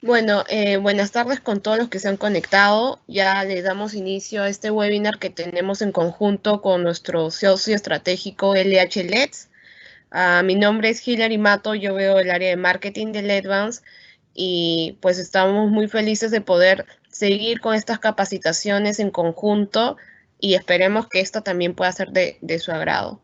Bueno, buenas tardes con todos los que se han conectado. Ya le damos inicio a este webinar que tenemos en conjunto con nuestro socio estratégico LH LEDs. Mi nombre es Hilary Mato, yo veo el área de marketing de LEDvance y pues estamos muy felices de poder seguir con estas capacitaciones en conjunto y esperemos que esto también pueda ser de su agrado.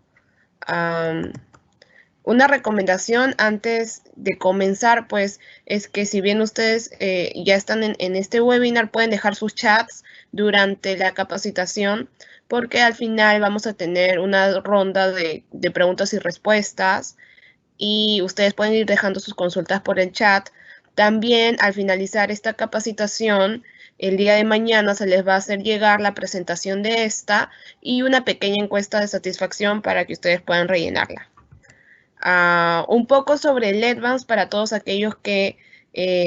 Una recomendación antes de comenzar, pues, es que si bien ustedes ya están en este webinar, pueden dejar sus chats durante la capacitación, porque al final vamos a tener una ronda de preguntas y respuestas y ustedes pueden ir dejando sus consultas por el chat. También al finalizar esta capacitación, el día de mañana se les va a hacer llegar la presentación de esta y una pequeña encuesta de satisfacción para que ustedes puedan rellenarla. Un poco sobre LEDvance para todos aquellos que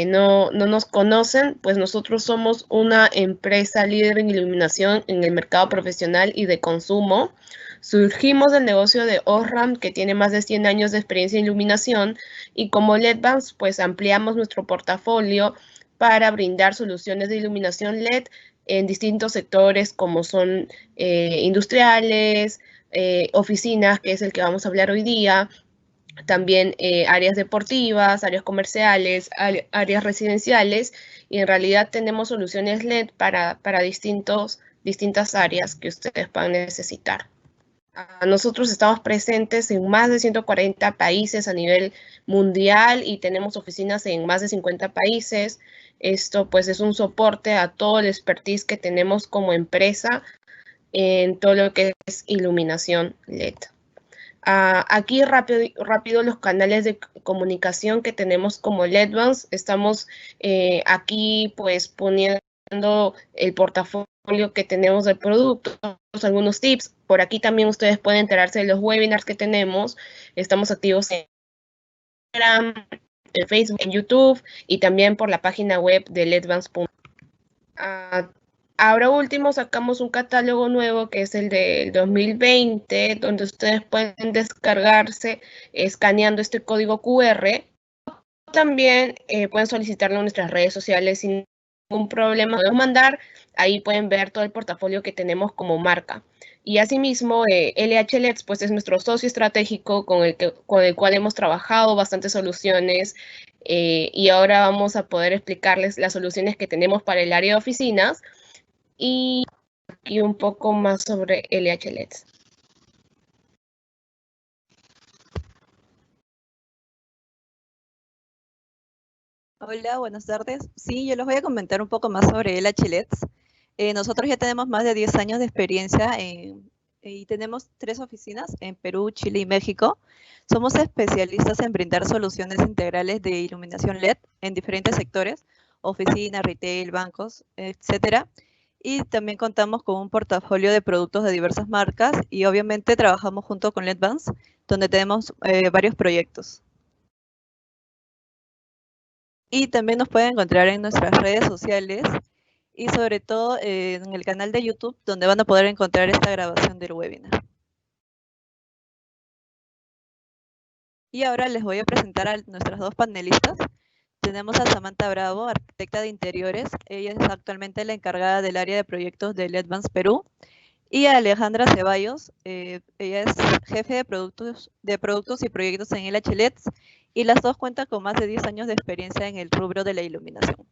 no nos conocen, pues nosotros somos una empresa líder en iluminación en el mercado profesional y de consumo. Surgimos del negocio de Osram, que tiene más de 100 años de experiencia en iluminación, y como LEDvance, pues ampliamos nuestro portafolio para brindar soluciones de iluminación LED en distintos sectores como son industriales, oficinas, que es el que vamos a hablar hoy día, también áreas deportivas, áreas comerciales, áreas residenciales, y en realidad tenemos soluciones LED para distintas áreas que ustedes puedan necesitar. Nosotros estamos presentes en más de 140 países a nivel mundial y tenemos oficinas en más de 50 países. Esto pues es un soporte a todo el expertise que tenemos como empresa en todo lo que es iluminación LED. Aquí rápido los canales de comunicación que tenemos como LEDvance. Estamos aquí pues poniendo el portafolio que tenemos de productos, algunos tips. Por aquí también ustedes pueden enterarse de los webinars que tenemos. Estamos activos en Instagram, en Facebook, en YouTube y también por la página web de ledvance.com. Ahora último sacamos un catálogo nuevo que es el del 2020, donde ustedes pueden descargarse escaneando este código QR. También pueden solicitarlo en nuestras redes sociales sin ningún problema. Podemos mandar, ahí pueden ver todo el portafolio que tenemos como marca. Y asimismo, LH LEDs pues, es nuestro socio estratégico con el cual hemos trabajado bastantes soluciones y ahora vamos a poder explicarles las soluciones que tenemos para el área de oficinas. Y aquí un poco más sobre LH LEDs. Hola, buenas tardes. Sí, yo les voy a comentar un poco más sobre LH LEDs. Nosotros ya tenemos más de 10 años de experiencia y tenemos 3 oficinas en Perú, Chile y México. Somos especialistas en brindar soluciones integrales de iluminación LED en diferentes sectores, oficina, retail, bancos, etcétera. Y también contamos con un portafolio de productos de diversas marcas y obviamente trabajamos junto con LEDvance, donde tenemos varios proyectos. Y también nos pueden encontrar en nuestras redes sociales y sobre todo en el canal de YouTube, donde van a poder encontrar esta grabación del webinar. Y ahora les voy a presentar a nuestras dos panelistas. Tenemos a Samantha Bravo, arquitecta de interiores. Ella es actualmente la encargada del área de proyectos de LEDvance Perú. Y a Alejandra Ceballos, ella es jefe de productos y proyectos en LH LEDs. Y las dos cuentan con más de 10 años de experiencia en el rubro de la iluminación.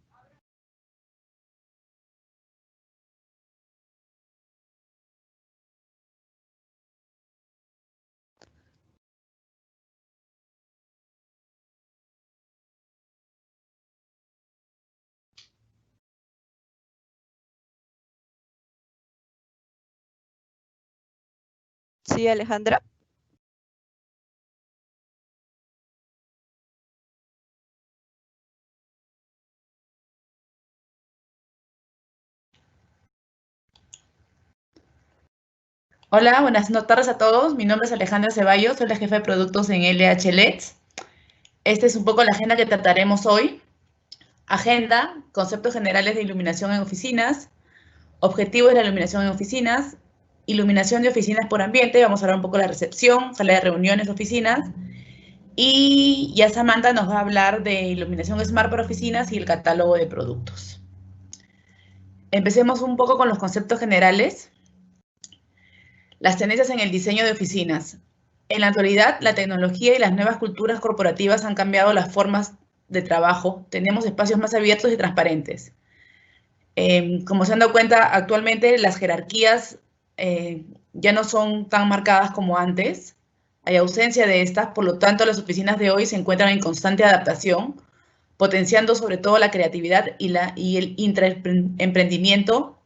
Sí, Alejandra. Hola, buenas tardes a todos. Mi nombre es Alejandra Ceballos, soy la jefa de productos en LH LEDs. Esta es un poco la agenda que trataremos hoy. Agenda, conceptos generales de iluminación en oficinas, objetivos de la iluminación en oficinas, iluminación de oficinas por ambiente, vamos a hablar un poco de la recepción, sala de reuniones, oficinas, Y ya Samantha nos va a hablar de iluminación Smart para oficinas y el catálogo de productos. Empecemos un poco con los conceptos generales. Las tendencias en el diseño de oficinas. En la actualidad, la tecnología y las nuevas culturas corporativas han cambiado las formas de trabajo. Tenemos espacios más abiertos y transparentes. Como se han dado cuenta, actualmente las jerarquías ya no son tan marcadas como antes. Hay ausencia de estas, por lo tanto, las oficinas de hoy se encuentran en constante adaptación, potenciando sobre todo la creatividad y el intraemprendimiento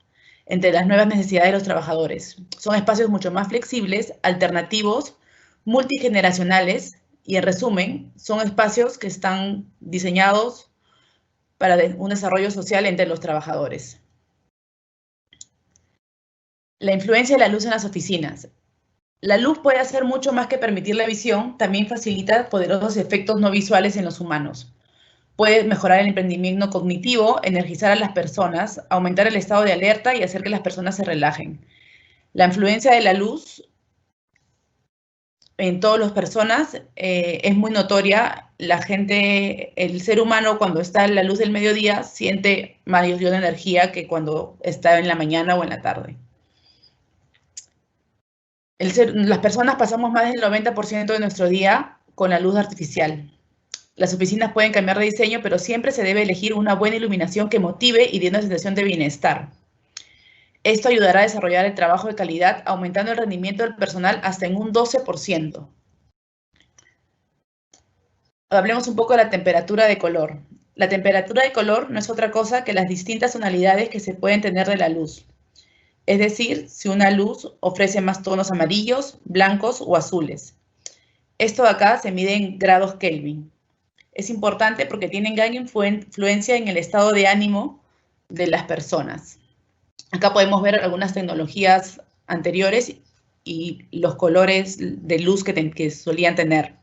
entre las nuevas necesidades de los trabajadores. Son espacios mucho más flexibles, alternativos, multigeneracionales y, en resumen, son espacios que están diseñados para un desarrollo social entre los trabajadores. La influencia de la luz en las oficinas. La luz puede hacer mucho más que permitir la visión, también facilita poderosos efectos no visuales en los humanos. Puede mejorar el emprendimiento cognitivo, energizar a las personas, aumentar el estado de alerta y hacer que las personas se relajen. La influencia de la luz en todas las personas es muy notoria. La gente, el ser humano, cuando está en la luz del mediodía, siente mayor de energía que cuando está en la mañana o en la tarde. Las personas pasamos más del 90% de nuestro día con la luz artificial. Las oficinas pueden cambiar de diseño, pero siempre se debe elegir una buena iluminación que motive y dé una sensación de bienestar. Esto ayudará a desarrollar el trabajo de calidad, aumentando el rendimiento del personal hasta en un 12%. Hablemos un poco de la temperatura de color. La temperatura de color no es otra cosa que las distintas tonalidades que se pueden tener de la luz. Es decir, si una luz ofrece más tonos amarillos, blancos o azules. Esto de acá se mide en grados Kelvin. Es importante porque tienen gran influencia en el estado de ánimo de las personas. Acá podemos ver algunas tecnologías anteriores y los colores de luz que solían tener.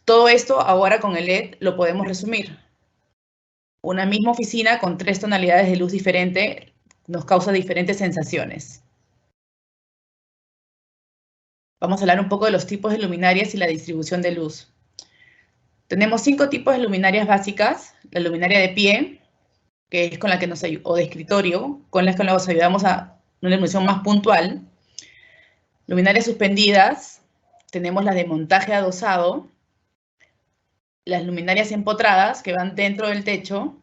Todo esto ahora con el LED lo podemos resumir. Una misma oficina con 3 tonalidades de luz diferentes nos causa diferentes sensaciones. Vamos a hablar un poco de los tipos de luminarias y la distribución de luz. Tenemos 5 tipos de luminarias básicas. La luminaria de pie, que es con la que o de escritorio, con las que nos ayudamos a una iluminación más puntual. Luminarias suspendidas, tenemos las de montaje adosado, las luminarias empotradas, que van dentro del techo,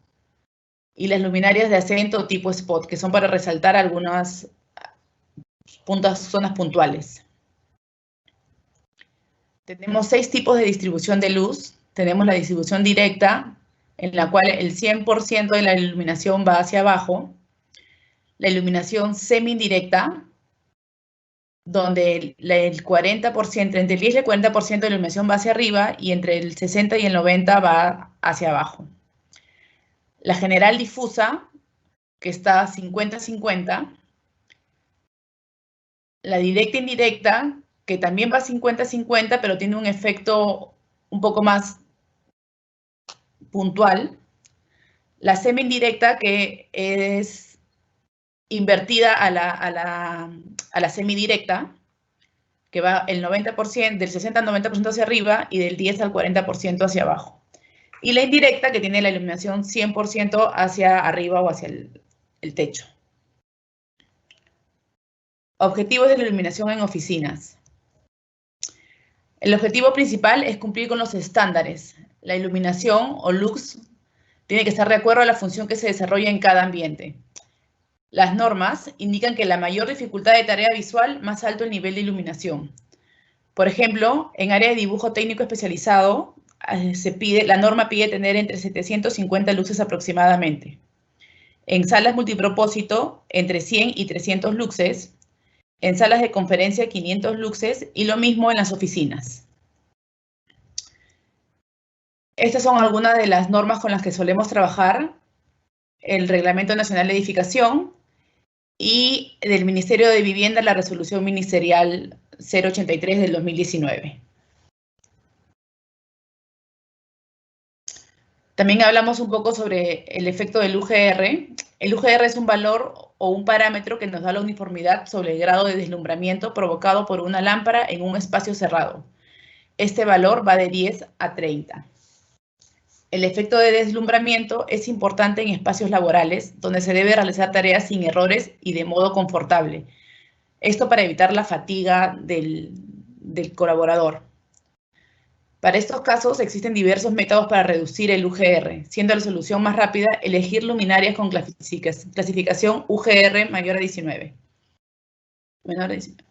y las luminarias de acento tipo spot, que son para resaltar algunas zonas puntuales. Tenemos 6 tipos de distribución de luz. Tenemos la distribución directa, en la cual el 100% de la iluminación va hacia abajo. La iluminación semi-indirecta, donde el 40%, entre el 10 y el 40% de la iluminación va hacia arriba y entre el 60 y el 90 va hacia abajo. La general difusa, que está 50-50. La directa indirecta, que también va 50-50, pero tiene un efecto un poco más puntual. La semi-indirecta, que es invertida a la semidirecta, que va el 90%, del 60 al 90% hacia arriba y del 10 al 40% hacia abajo. Y la indirecta, que tiene la iluminación 100% hacia arriba o hacia el techo. Objetivos de la iluminación en oficinas. El objetivo principal es cumplir con los estándares. La iluminación o lux tiene que estar de acuerdo a la función que se desarrolla en cada ambiente. Las normas indican que la mayor dificultad de tarea visual, más alto el nivel de iluminación. Por ejemplo, en área de dibujo técnico especializado, la norma pide tener entre 750 luces aproximadamente. En salas multipropósito, entre 100 y 300 luces. En salas de conferencia, 500 luces, y lo mismo en las oficinas. Estas son algunas de las normas con las que solemos trabajar. El Reglamento Nacional de Edificación y del Ministerio de Vivienda, la Resolución Ministerial 083 del 2019. También hablamos un poco sobre el efecto del UGR. El UGR es un valor o un parámetro que nos da la uniformidad sobre el grado de deslumbramiento provocado por una lámpara en un espacio cerrado. Este valor va de 10 a 30. El efecto de deslumbramiento es importante en espacios laborales donde se debe realizar tareas sin errores y de modo confortable. Esto para evitar la fatiga del colaborador. Para estos casos existen diversos métodos para reducir el UGR, siendo la solución más rápida elegir luminarias con clasificación UGR mayor a 19. Menor a 19.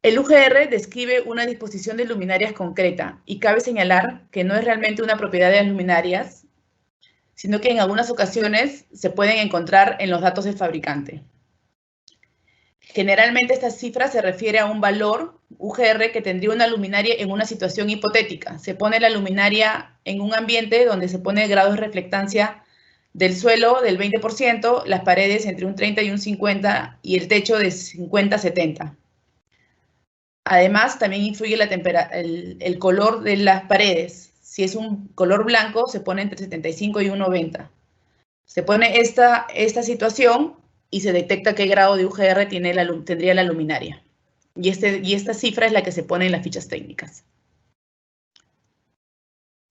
El UGR describe una disposición de luminarias concreta y cabe señalar que no es realmente una propiedad de las luminarias, sino que en algunas ocasiones se pueden encontrar en los datos del fabricante. Generalmente esta cifra se refiere a un valor UGR que tendría una luminaria en una situación hipotética. Se pone la luminaria en un ambiente donde se pone grados de reflectancia del suelo del 20%, las paredes entre un 30 y un 50 y el techo de 50 a 70. Además, también influye el color de las paredes. Si es un color blanco, se pone entre 75 y un 90. Se pone esta situación y se detecta qué grado de UGR tendría la luminaria. Y esta cifra es la que se pone en las fichas técnicas.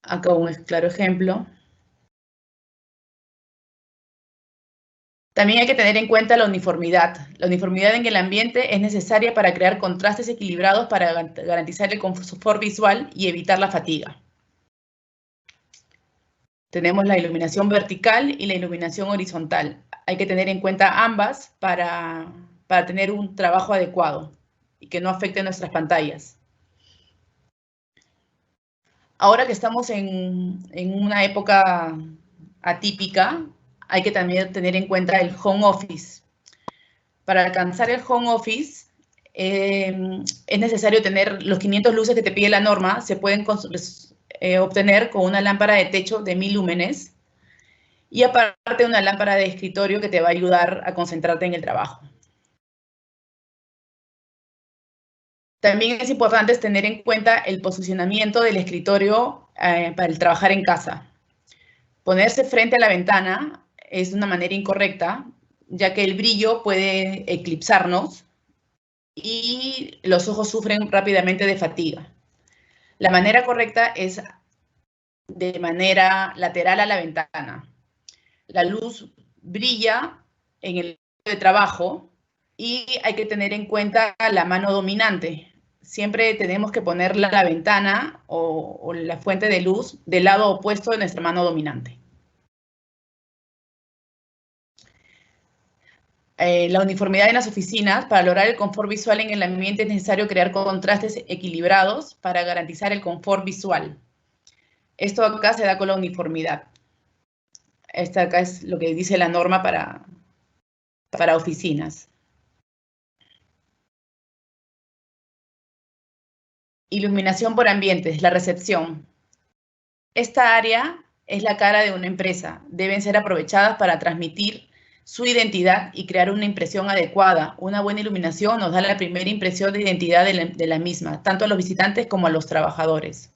Acá un claro ejemplo. También hay que tener en cuenta la uniformidad. La uniformidad en el ambiente es necesaria para crear contrastes equilibrados para garantizar el confort visual y evitar la fatiga. Tenemos la iluminación vertical y la iluminación horizontal. Hay que tener en cuenta ambas para tener un trabajo adecuado y que no afecte nuestras pantallas. Ahora que estamos en una época atípica, hay que también tener en cuenta el home office. Para alcanzar el home office, es necesario tener los 500 luces que te pide la norma, se pueden obtener con una lámpara de techo de 1000 lúmenes y aparte una lámpara de escritorio que te va a ayudar a concentrarte en el trabajo. También es importante tener en cuenta el posicionamiento del escritorio para el trabajar en casa. Ponerse frente a la ventana es una manera incorrecta, ya que el brillo puede eclipsarnos y los ojos sufren rápidamente de fatiga. La manera correcta es de manera lateral a la ventana. La luz brilla en el de trabajo y hay que tener en cuenta la mano dominante. Siempre tenemos que poner la ventana o la fuente de luz del lado opuesto de nuestra mano dominante. La uniformidad en las oficinas. Para lograr el confort visual en el ambiente es necesario crear contrastes equilibrados para garantizar el confort visual. Esto acá se da con la uniformidad. Esta acá es lo que dice la norma para oficinas. Iluminación por ambientes, la recepción. Esta área es la cara de una empresa. Deben ser aprovechadas para transmitir su identidad y crear una impresión adecuada. Una buena iluminación nos da la primera impresión de identidad de la misma, tanto a los visitantes como a los trabajadores.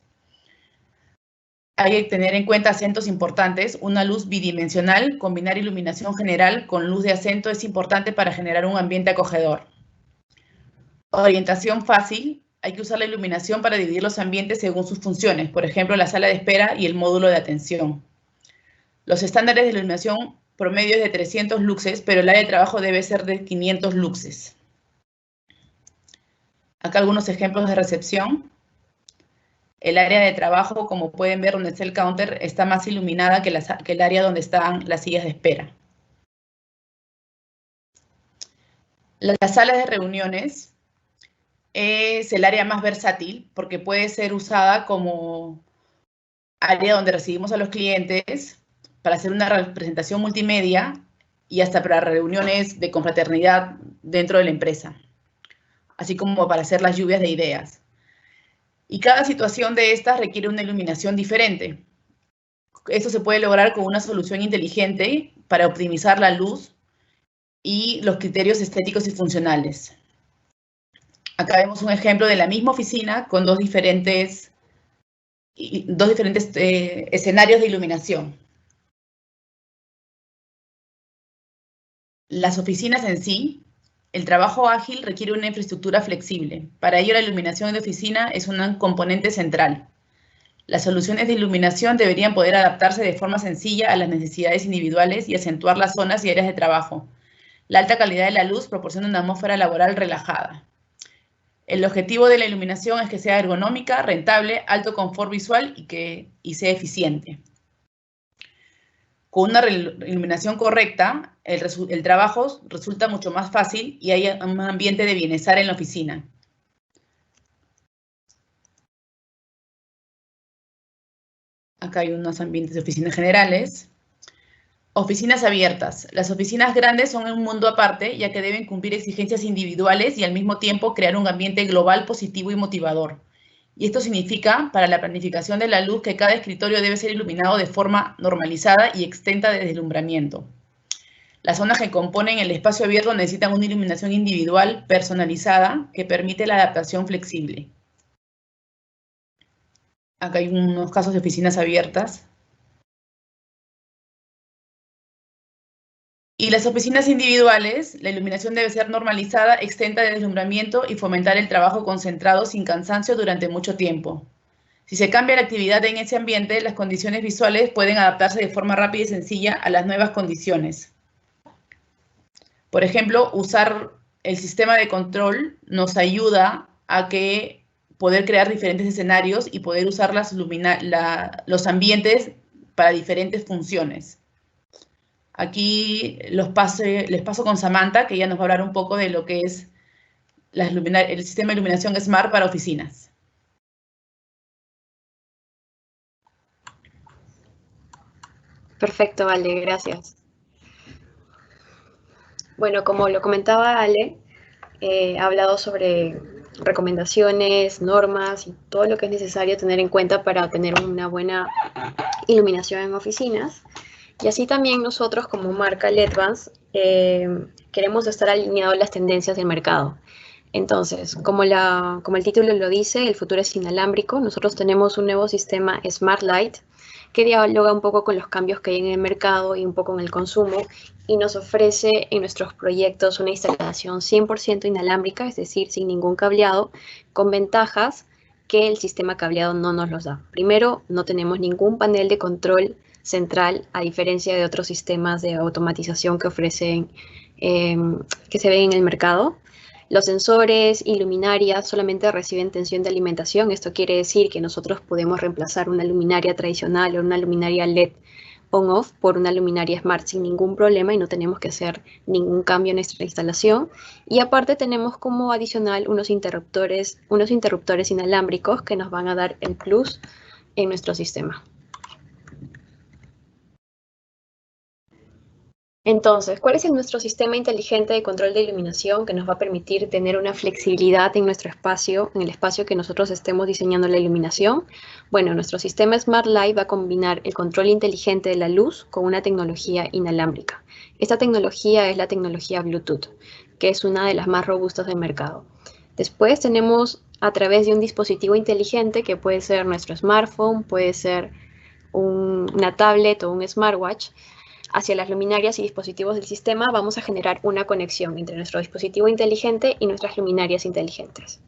Hay que tener en cuenta acentos importantes. Una luz bidimensional, combinar iluminación general con luz de acento es importante para generar un ambiente acogedor. Orientación fácil. Hay que usar la iluminación para dividir los ambientes según sus funciones, por ejemplo, la sala de espera y el módulo de atención. Los estándares de iluminación promedio es de 300 luxes, pero el área de trabajo debe ser de 500 luxes. Acá algunos ejemplos de recepción. El área de trabajo, como pueden ver donde está el counter, está más iluminada que el área donde están las sillas de espera. Las salas de reuniones es el área más versátil porque puede ser usada como área donde recibimos a los clientes para hacer una representación multimedia y hasta para reuniones de confraternidad dentro de la empresa, así como para hacer las lluvias de ideas. Y cada situación de estas requiere una iluminación diferente. Esto se puede lograr con una solución inteligente para optimizar la luz y los criterios estéticos y funcionales. Acá vemos un ejemplo de la misma oficina con dos diferentes escenarios de iluminación. Las oficinas en sí El trabajo ágil requiere una infraestructura flexible. Para ello, la iluminación de oficina es un componente central. Las soluciones de iluminación deberían poder adaptarse de forma sencilla a las necesidades individuales y acentuar las zonas y áreas de trabajo. La alta calidad de la luz proporciona una atmósfera laboral relajada. El objetivo de la iluminación es que sea ergonómica, rentable, alto confort visual y sea eficiente. Con una iluminación correcta, el trabajo resulta mucho más fácil y hay un ambiente de bienestar en la oficina. Acá hay unos ambientes de oficinas generales. Oficinas abiertas. Las oficinas grandes son un mundo aparte, ya que deben cumplir exigencias individuales y al mismo tiempo crear un ambiente global positivo y motivador. Y esto significa, para la planificación de la luz, que cada escritorio debe ser iluminado de forma normalizada y exenta de deslumbramiento. Las zonas que componen el espacio abierto necesitan una iluminación individual, personalizada, que permite la adaptación flexible. Acá hay unos casos de oficinas abiertas. Y las oficinas individuales, la iluminación debe ser normalizada, exenta de deslumbramiento y fomentar el trabajo concentrado sin cansancio durante mucho tiempo. Si se cambia la actividad en ese ambiente, las condiciones visuales pueden adaptarse de forma rápida y sencilla a las nuevas condiciones. Por ejemplo, usar el sistema de control nos ayuda a poder crear diferentes escenarios y poder usar los ambientes para diferentes funciones. Aquí les paso con Samantha, que ella nos va a hablar un poco de lo que es el sistema de iluminación Smart para oficinas. Perfecto, Ale, gracias. Bueno, como lo comentaba Ale, ha hablado sobre recomendaciones, normas y todo lo que es necesario tener en cuenta para tener una buena iluminación en oficinas. Y así también nosotros como marca LEDvance queremos estar alineados a las tendencias del mercado. Entonces, como el título lo dice, el futuro es inalámbrico. Nosotros tenemos un nuevo sistema Smart Light que dialoga un poco con los cambios que hay en el mercado y un poco en el consumo y nos ofrece en nuestros proyectos una instalación 100% inalámbrica, es decir, sin ningún cableado, con ventajas que el sistema cableado no nos los da. Primero, no tenemos ningún panel de control central, a diferencia de otros sistemas de automatización que ofrecen, que se ven en el mercado. Los sensores y luminarias solamente reciben tensión de alimentación. Esto quiere decir que nosotros podemos reemplazar una luminaria tradicional o una luminaria LED on-off por una luminaria Smart sin ningún problema y no tenemos que hacer ningún cambio en nuestra instalación. Y aparte tenemos como adicional unos interruptores inalámbricos que nos van a dar el plus en nuestro sistema. Entonces, ¿cuál es nuestro sistema inteligente de control de iluminación que nos va a permitir tener una flexibilidad en nuestro espacio, en el espacio que nosotros estemos diseñando la iluminación? Bueno, nuestro sistema Smart Light va a combinar el control inteligente de la luz con una tecnología inalámbrica. Esta tecnología es la tecnología Bluetooth, que es una de las más robustas del mercado. Después tenemos a través de un dispositivo inteligente que puede ser nuestro smartphone, puede ser una tablet o un smartwatch. Hacia las luminarias y dispositivos del sistema vamos a generar una conexión entre nuestro dispositivo inteligente y nuestras luminarias inteligentes.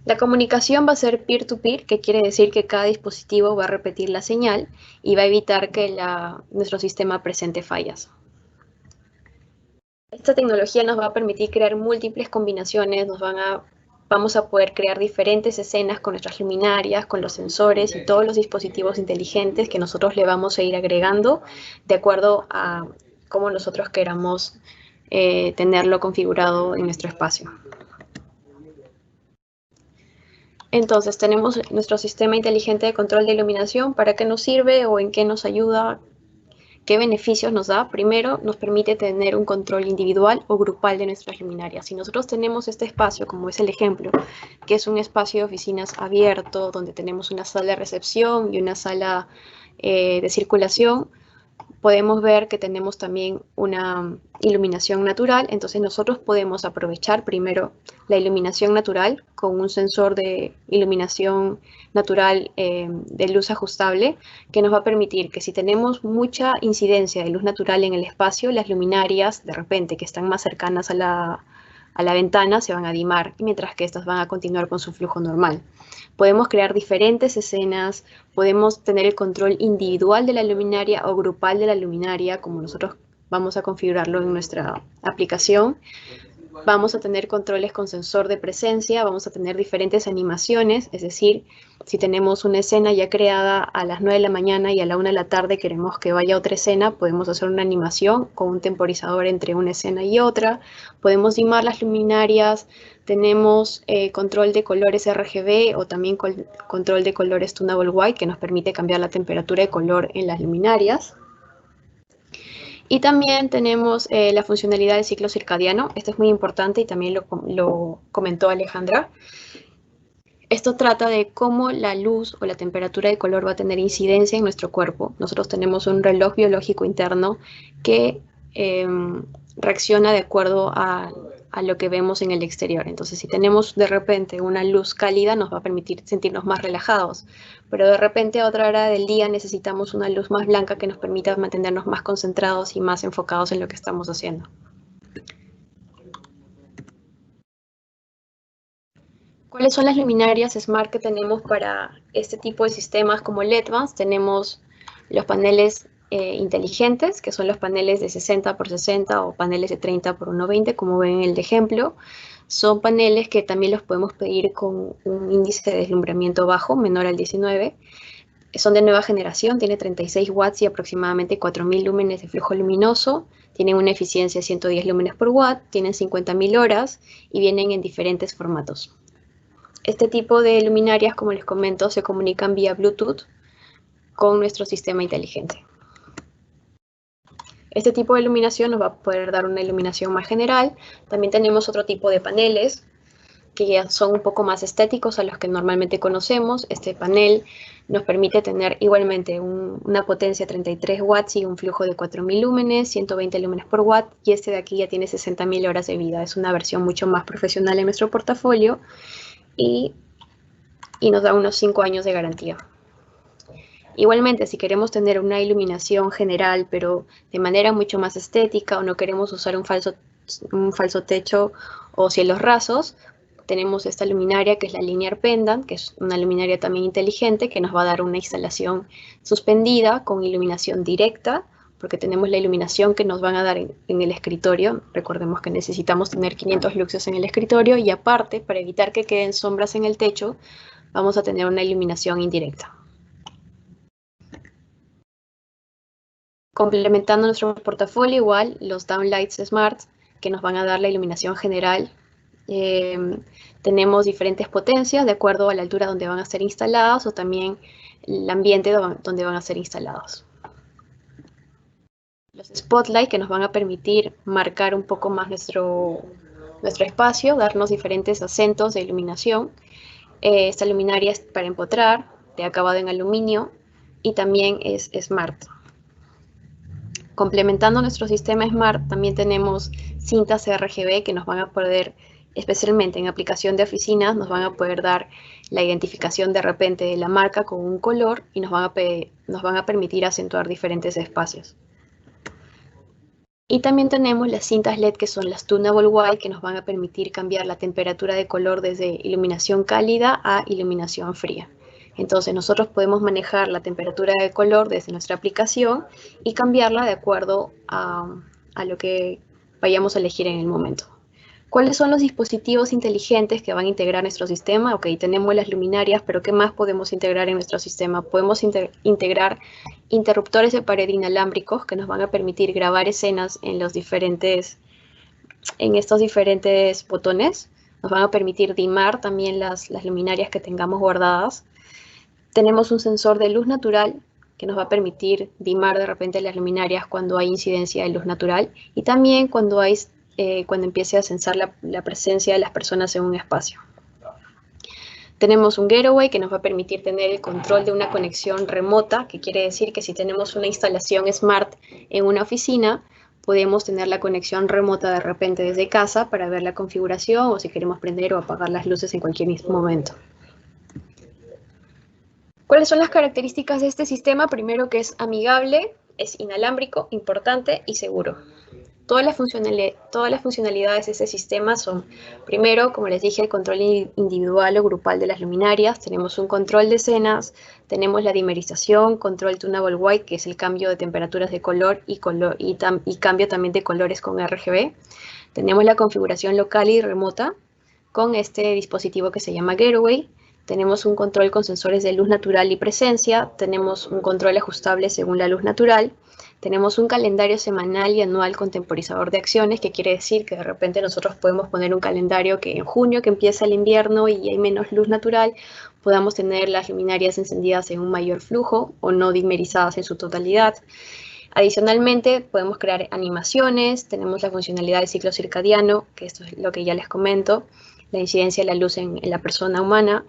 La comunicación va a ser peer-to-peer, que quiere decir que cada dispositivo va a repetir la señal y va a evitar que nuestro sistema presente fallas. Esta tecnología nos va a permitir crear múltiples combinaciones, vamos a poder crear diferentes escenas con nuestras luminarias, con los sensores y todos los dispositivos inteligentes que nosotros le vamos a ir agregando de acuerdo a cómo nosotros queramos tenerlo configurado en nuestro espacio. Entonces tenemos nuestro sistema inteligente de control de iluminación. ¿Para qué nos sirve o en qué nos ayuda? ¿Qué beneficios nos da? Primero, nos permite tener un control individual o grupal de nuestras luminarias. Si nosotros tenemos este espacio, como es el ejemplo, que es un espacio de oficinas abierto, donde tenemos una sala de recepción y una sala de circulación, podemos ver que tenemos también una iluminación natural. Entonces nosotros podemos aprovechar primero la iluminación natural con un sensor de iluminación natural de luz ajustable, que nos va a permitir que si tenemos mucha incidencia de luz natural en el espacio, las luminarias de repente que están más cercanas a la ventana se van a dimar, mientras que estas van a continuar con su flujo normal. Podemos crear diferentes escenas, podemos tener el control individual de la luminaria o grupal de la luminaria, como nosotros vamos a configurarlo en nuestra aplicación. Vamos a tener controles con sensor de presencia, vamos a tener diferentes animaciones, es decir, si tenemos una escena ya creada a las 9 de la mañana y a la 1 de la tarde queremos que vaya a otra escena, podemos hacer una animación con un temporizador entre una escena y otra, podemos dimar las luminarias, tenemos control de colores RGB o también control de colores tunable white que nos permite cambiar la temperatura de color en las luminarias. Y también tenemos la funcionalidad del ciclo circadiano. Esto es muy importante y también lo comentó Alejandra. Esto trata de cómo la luz o la temperatura de color va a tener incidencia en nuestro cuerpo. Nosotros tenemos un reloj biológico interno que reacciona de acuerdo a lo que vemos en el exterior. Entonces, si tenemos de repente una luz cálida, nos va a permitir sentirnos más relajados. Pero de repente a otra hora del día necesitamos una luz más blanca que nos permita mantenernos más concentrados y más enfocados en lo que estamos haciendo. ¿Cuáles son las luminarias Smart que tenemos para este tipo de sistemas como LEDVANCE? Tenemos los paneles inteligentes, que son los paneles de 60 por 60 o paneles de 30 por 120, como ven en el ejemplo. Son paneles que también los podemos pedir con un índice de deslumbramiento bajo, menor al 19. Son de nueva generación, tiene 36 watts y aproximadamente 4000 lúmenes de flujo luminoso. Tienen una eficiencia de 110 lúmenes por watt, tienen 50.000 horas y vienen en diferentes formatos. Este tipo de luminarias, como les comento, se comunican vía Bluetooth con nuestro sistema inteligente. Este tipo de iluminación nos va a poder dar una iluminación más general. También tenemos otro tipo de paneles que ya son un poco más estéticos a los que normalmente conocemos. Este panel nos permite tener igualmente una potencia de 33 watts y un flujo de 4000 lúmenes, 120 lúmenes por watt, y este de aquí ya tiene 60.000 horas de vida. Es una versión mucho más profesional en nuestro portafolio y nos da unos 5 años de garantía. Igualmente, si queremos tener una iluminación general, pero de manera mucho más estética, o no queremos usar un falso techo o cielos rasos, tenemos esta luminaria que es la Linear Pendant, que es una luminaria también inteligente que nos va a dar una instalación suspendida con iluminación directa, porque tenemos la iluminación que nos van a dar en el escritorio. Recordemos que necesitamos tener 500 luxes en el escritorio y aparte, para evitar que queden sombras en el techo, vamos a tener una iluminación indirecta. Complementando nuestro portafolio, igual los Downlights Smart, que nos van a dar la iluminación general. Tenemos diferentes potencias de acuerdo a la altura donde van a ser instaladas o también el ambiente donde van a ser instalados. Los Spotlight, que nos van a permitir marcar un poco más nuestro espacio, darnos diferentes acentos de iluminación. Esta luminaria es para empotrar, de acabado en aluminio y también es Smart. Complementando nuestro sistema Smart, también tenemos cintas RGB que nos van a poder, especialmente en aplicación de oficinas, nos van a poder dar la identificación de repente de la marca con un color y nos van a permitir acentuar diferentes espacios. Y también tenemos las cintas LED que son las Tunable White que nos van a permitir cambiar la temperatura de color desde iluminación cálida a iluminación fría. Entonces nosotros podemos manejar la temperatura de color desde nuestra aplicación y cambiarla de acuerdo a lo que vayamos a elegir en el momento. ¿Cuáles son los dispositivos inteligentes que van a integrar nuestro sistema? Ok, tenemos las luminarias, pero ¿qué más podemos integrar en nuestro sistema? Podemos integrar interruptores de pared inalámbricos que nos van a permitir grabar escenas en estos diferentes botones. Nos van a permitir dimar también las luminarias que tengamos guardadas. Tenemos un sensor de luz natural que nos va a permitir dimar de repente las luminarias cuando hay incidencia de luz natural y también cuando empiece a censar la presencia de las personas en un espacio. Tenemos un Getaway que nos va a permitir tener el control de una conexión remota, que quiere decir que si tenemos una instalación Smart en una oficina, podemos tener la conexión remota de repente desde casa para ver la configuración o si queremos prender o apagar las luces en cualquier momento. ¿Cuáles son las características de este sistema? Primero, que es amigable, es inalámbrico, importante y seguro. Todas las funcionalidades de este sistema son, primero, como les dije, el control individual o grupal de las luminarias. Tenemos un control de escenas, tenemos la dimerización, control tunable white, que es el cambio de temperaturas de color y cambio también de colores con RGB. Tenemos la configuración local y remota con este dispositivo que se llama Getaway. Tenemos un control con sensores de luz natural y presencia. Tenemos un control ajustable según la luz natural. Tenemos un calendario semanal y anual con temporizador de acciones, que quiere decir que de repente nosotros podemos poner un calendario que en junio, que empieza el invierno y hay menos luz natural, podamos tener las luminarias encendidas en un mayor flujo o no dimerizadas en su totalidad. Adicionalmente, podemos crear animaciones. Tenemos la funcionalidad de ciclo circadiano, que esto es lo que ya les comento, la incidencia de la luz en la persona humana.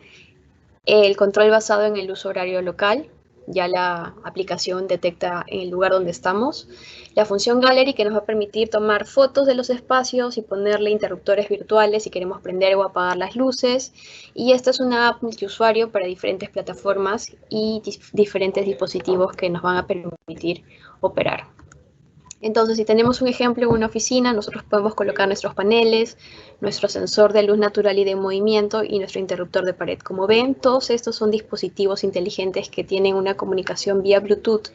El control basado en el uso horario local, ya la aplicación detecta en el lugar donde estamos. La función Gallery, que nos va a permitir tomar fotos de los espacios y ponerle interruptores virtuales si queremos prender o apagar las luces. Y esta es una app multiusuario para diferentes plataformas y diferentes dispositivos que nos van a permitir operar. Entonces, si tenemos un ejemplo en una oficina, nosotros podemos colocar nuestros paneles, nuestro sensor de luz natural y de movimiento y nuestro interruptor de pared. Como ven, todos estos son dispositivos inteligentes que tienen una comunicación vía Bluetooth.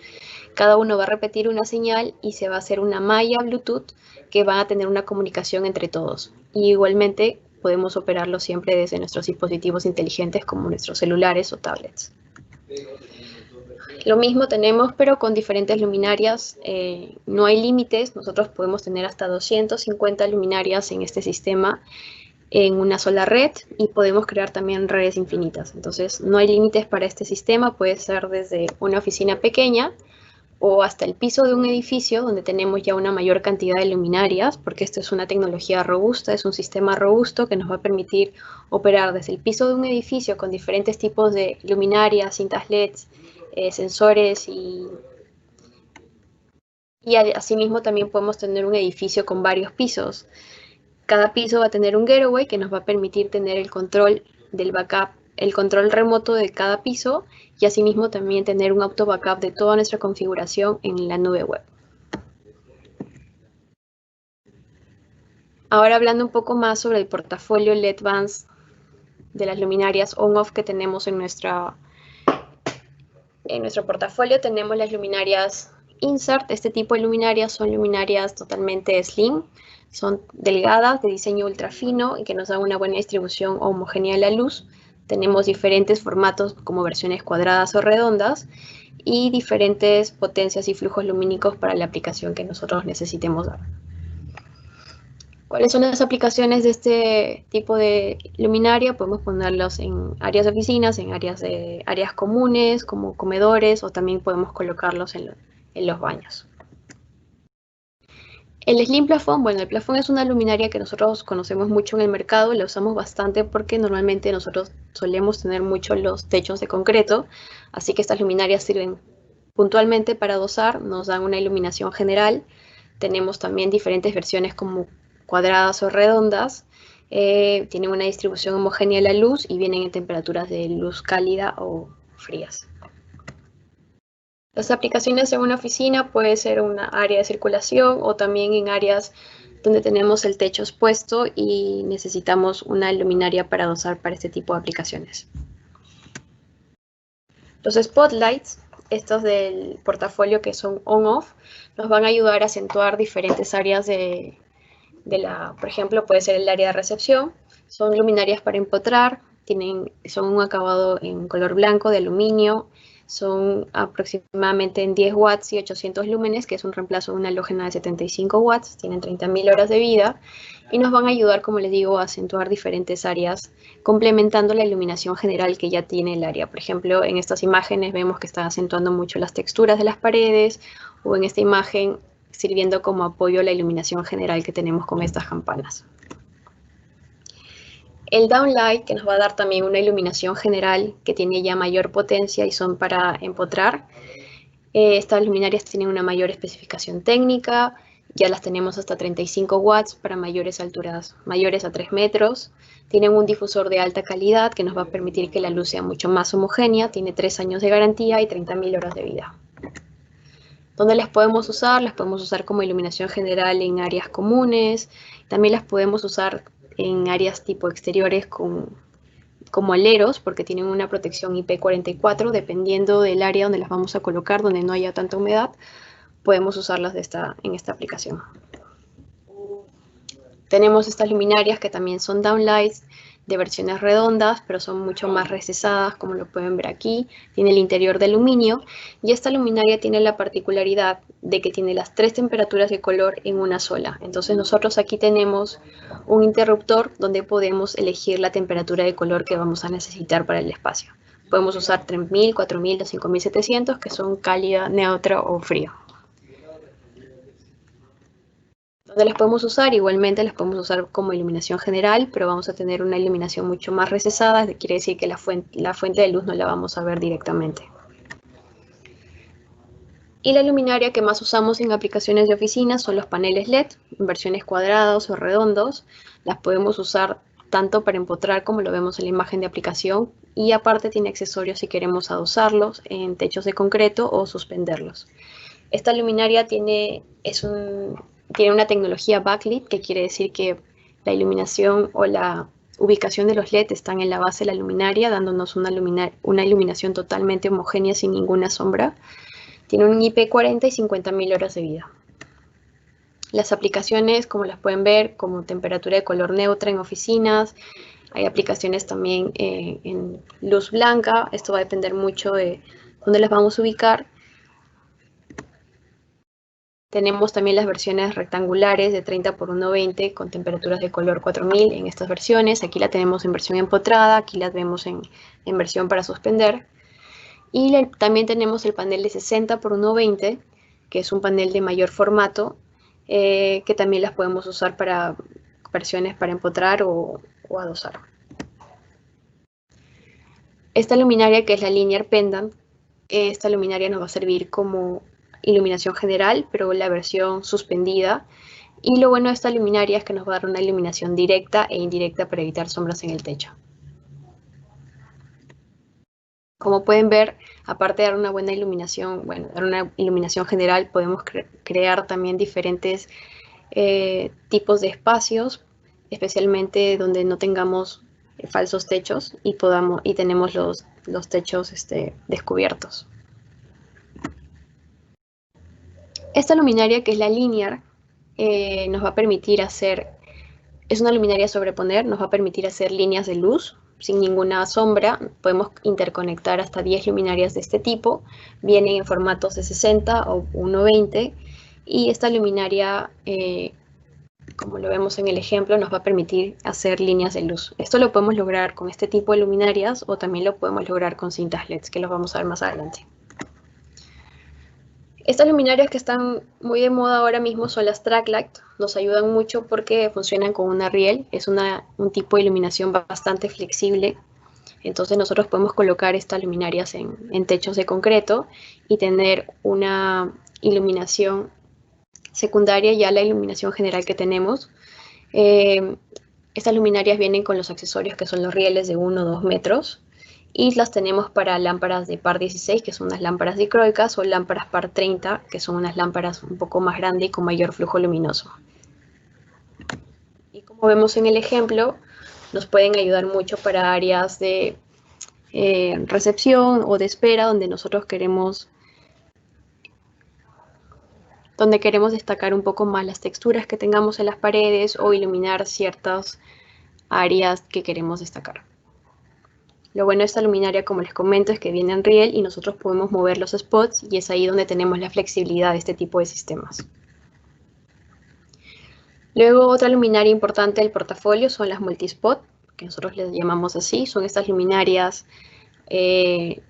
Cada uno va a repetir una señal y se va a hacer una malla Bluetooth que va a tener una comunicación entre todos. Y igualmente podemos operarlo siempre desde nuestros dispositivos inteligentes como nuestros celulares o tablets. Lo mismo tenemos, pero con diferentes luminarias. No hay límites. Nosotros podemos tener hasta 250 luminarias en este sistema en una sola red y podemos crear también redes infinitas. Entonces, no hay límites para este sistema. Puede ser desde una oficina pequeña o hasta el piso de un edificio donde tenemos ya una mayor cantidad de luminarias, porque esto es una tecnología robusta, es un sistema robusto que nos va a permitir operar desde el piso de un edificio con diferentes tipos de luminarias, cintas LEDs, sensores y asimismo también podemos tener un edificio con varios pisos. Cada piso va a tener un Getaway que nos va a permitir tener el control del backup, el control remoto de cada piso y asimismo también tener un auto backup de toda nuestra configuración en la nube web. Ahora hablando un poco más sobre el portafolio LED Vans de las luminarias on-off que tenemos en nuestro portafolio, tenemos las luminarias Insert. Este tipo de luminarias son luminarias totalmente slim, son delgadas, de diseño ultra fino y que nos dan una buena distribución homogénea de la luz. Tenemos diferentes formatos como versiones cuadradas o redondas y diferentes potencias y flujos lumínicos para la aplicación que nosotros necesitemos dar. ¿Cuáles son las aplicaciones de este tipo de luminaria? Podemos ponerlos en áreas de oficinas, en áreas comunes, como comedores, o también podemos colocarlos en los baños. El Slim Plafond, bueno, el plafón es una luminaria que nosotros conocemos mucho en el mercado, la usamos bastante porque normalmente nosotros solemos tener mucho los techos de concreto, así que estas luminarias sirven puntualmente para dosar, nos dan una iluminación general. Tenemos también diferentes versiones como cuadradas o redondas, tienen una distribución homogénea de la luz y vienen en temperaturas de luz cálida o frías. Las aplicaciones en una oficina puede ser una área de circulación o también en áreas donde tenemos el techo expuesto y necesitamos una luminaria para dosar para este tipo de aplicaciones. Los spotlights, estos del portafolio que son on-off, nos van a ayudar a acentuar diferentes áreas por ejemplo, puede ser el área de recepción. Son luminarias para empotrar, son un acabado en color blanco de aluminio, son aproximadamente en 10 watts y 800 lúmenes, que es un reemplazo de una halógena de 75 watts, tienen 30.000 horas de vida y nos van a ayudar, como les digo, a acentuar diferentes áreas, complementando la iluminación general que ya tiene el área. Por ejemplo, en estas imágenes vemos que están acentuando mucho las texturas de las paredes, o en esta imagen sirviendo como apoyo a la iluminación general que tenemos con estas campanas. El downlight, que nos va a dar también una iluminación general que tiene ya mayor potencia y son para empotrar. Estas luminarias tienen una mayor especificación técnica, ya las tenemos hasta 35 watts para mayores alturas, mayores a 3 metros. Tienen un difusor de alta calidad que nos va a permitir que la luz sea mucho más homogénea, tiene 3 años de garantía y 30.000 horas de vida. ¿Dónde las podemos usar? Las podemos usar como iluminación general en áreas comunes, también las podemos usar en áreas tipo exteriores como aleros, porque tienen una protección IP44, dependiendo del área donde las vamos a colocar, donde no haya tanta humedad, podemos usarlas en esta aplicación. Tenemos estas luminarias que también son downlights, de versiones redondas, pero son mucho más recesadas, como lo pueden ver aquí. Tiene el interior de aluminio y esta luminaria tiene la particularidad de que tiene las 3 temperaturas de color en una sola. Entonces nosotros aquí tenemos un interruptor donde podemos elegir la temperatura de color que vamos a necesitar para el espacio. Podemos usar 3000, 4000 o 5700 que son cálida, neutra o frío. ¿Dónde las podemos usar? Igualmente las podemos usar como iluminación general, pero vamos a tener una iluminación mucho más recesada, quiere decir que la fuente de luz no la vamos a ver directamente. Y la luminaria que más usamos en aplicaciones de oficina son los paneles LED, en versiones cuadrados o redondos. Las podemos usar tanto para empotrar como lo vemos en la imagen de aplicación, y aparte tiene accesorios si queremos adosarlos en techos de concreto o suspenderlos. Esta luminaria tiene una tecnología backlit, que quiere decir que la iluminación o la ubicación de los LED están en la base de la luminaria, dándonos una iluminación totalmente homogénea sin ninguna sombra. Tiene un IP40 y 50.000 horas de vida. Las aplicaciones, como las pueden ver, como temperatura de color neutra en oficinas. Hay aplicaciones también en luz blanca. Esto va a depender mucho de dónde las vamos a ubicar. Tenemos también las versiones rectangulares de 30 x 120 con temperaturas de color 4000 en estas versiones. Aquí la tenemos en versión empotrada, aquí la vemos en versión para suspender. Y también tenemos el panel de 60 x 120, que es un panel de mayor formato, que también las podemos usar para versiones para empotrar o adosar. Esta luminaria, que es la Linear Pendant, esta luminaria nos va a servir como iluminación general, pero la versión suspendida. Y lo bueno de esta luminaria es que nos va a dar una iluminación directa e indirecta para evitar sombras en el techo. Como pueden ver, aparte de dar una buena iluminación, dar una iluminación general, podemos crear también diferentes tipos de espacios, especialmente donde no tengamos falsos techos y tenemos los techos descubiertos. Esta luminaria, que es la Linear, nos va a permitir es una luminaria sobreponer, nos va a permitir hacer líneas de luz sin ninguna sombra. Podemos interconectar hasta 10 luminarias de este tipo. Vienen en formatos de 60 o 120 y esta luminaria, como lo vemos en el ejemplo, nos va a permitir hacer líneas de luz. Esto lo podemos lograr con este tipo de luminarias o también lo podemos lograr con cintas LEDs, que los vamos a ver más adelante. Estas luminarias que están muy de moda ahora mismo son las Tracklight. Nos ayudan mucho porque funcionan con una riel. Es un tipo de iluminación bastante flexible. Entonces nosotros podemos colocar estas luminarias en techos de concreto y tener una iluminación secundaria ya a la iluminación general que tenemos. Estas luminarias vienen con los accesorios que son los rieles de 1 o 2 metros. Y las tenemos para lámparas de par 16, que son unas lámparas dicroicas, o lámparas par 30, que son unas lámparas un poco más grandes y con mayor flujo luminoso. Y como vemos en el ejemplo, nos pueden ayudar mucho para áreas de recepción o de espera, donde nosotros queremos destacar un poco más las texturas que tengamos en las paredes o iluminar ciertas áreas que queremos destacar. Lo bueno de esta luminaria, como les comento, es que viene en riel y nosotros podemos mover los spots y es ahí donde tenemos la flexibilidad de este tipo de sistemas. Luego, otra luminaria importante del portafolio son las multispot, que nosotros les llamamos así. Son estas luminarias de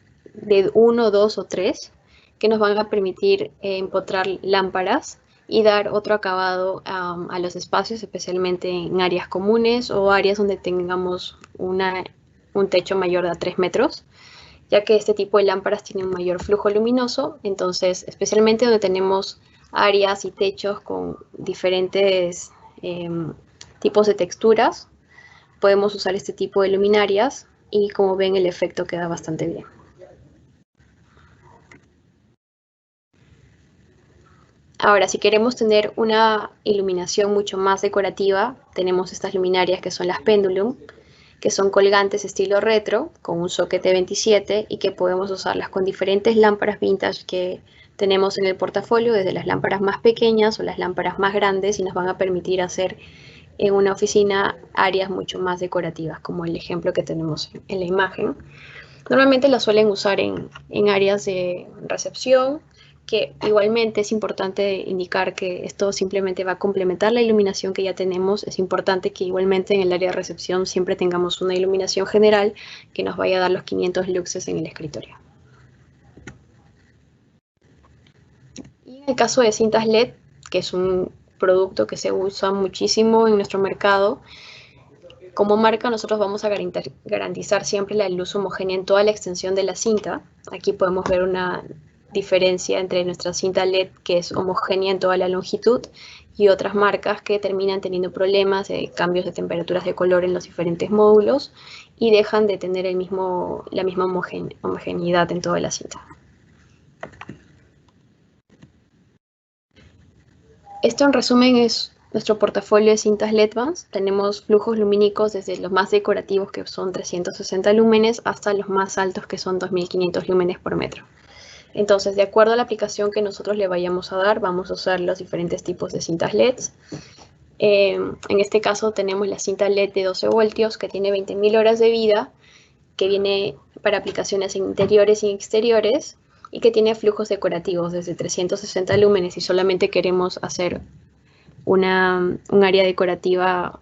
1, 2 o 3 que nos van a permitir empotrar lámparas y dar otro acabado a los espacios, especialmente en áreas comunes o áreas donde tengamos un techo mayor de 3 metros, ya que este tipo de lámparas tienen un mayor flujo luminoso. Entonces, especialmente donde tenemos áreas y techos con diferentes tipos de texturas, podemos usar este tipo de luminarias y, como ven, el efecto queda bastante bien. Ahora, si queremos tener una iluminación mucho más decorativa, tenemos estas luminarias que son las Pendulum, que son colgantes estilo retro, con un socket de 27 y que podemos usarlas con diferentes lámparas vintage que tenemos en el portafolio, desde las lámparas más pequeñas o las lámparas más grandes, y nos van a permitir hacer en una oficina áreas mucho más decorativas, como el ejemplo que tenemos en la imagen. Normalmente las suelen usar en áreas de recepción, que igualmente es importante indicar que esto simplemente va a complementar la iluminación que ya tenemos. Es importante que igualmente en el área de recepción siempre tengamos una iluminación general que nos vaya a dar los 500 luxes en el escritorio. Y en el caso de cintas LED, que es un producto que se usa muchísimo en nuestro mercado, como marca nosotros vamos a garantizar siempre la luz homogénea en toda la extensión de la cinta. Aquí podemos ver una diferencia entre nuestra cinta LED, que es homogénea en toda la longitud, y otras marcas que terminan teniendo problemas de cambios de temperaturas de color en los diferentes módulos y dejan de tener la misma homogeneidad en toda la cinta. Esto, en resumen, es nuestro portafolio de cintas LED-Vans. Tenemos flujos lumínicos desde los más decorativos, que son 360 lúmenes, hasta los más altos, que son 2500 lúmenes por metro. Entonces, de acuerdo a la aplicación que nosotros le vayamos a dar, vamos a usar los diferentes tipos de cintas LEDs. En este caso tenemos la cinta LED de 12 voltios, que tiene 20.000 horas de vida, que viene para aplicaciones en interiores y exteriores, y que tiene flujos decorativos desde 360 lúmenes si solamente queremos hacer un área decorativa,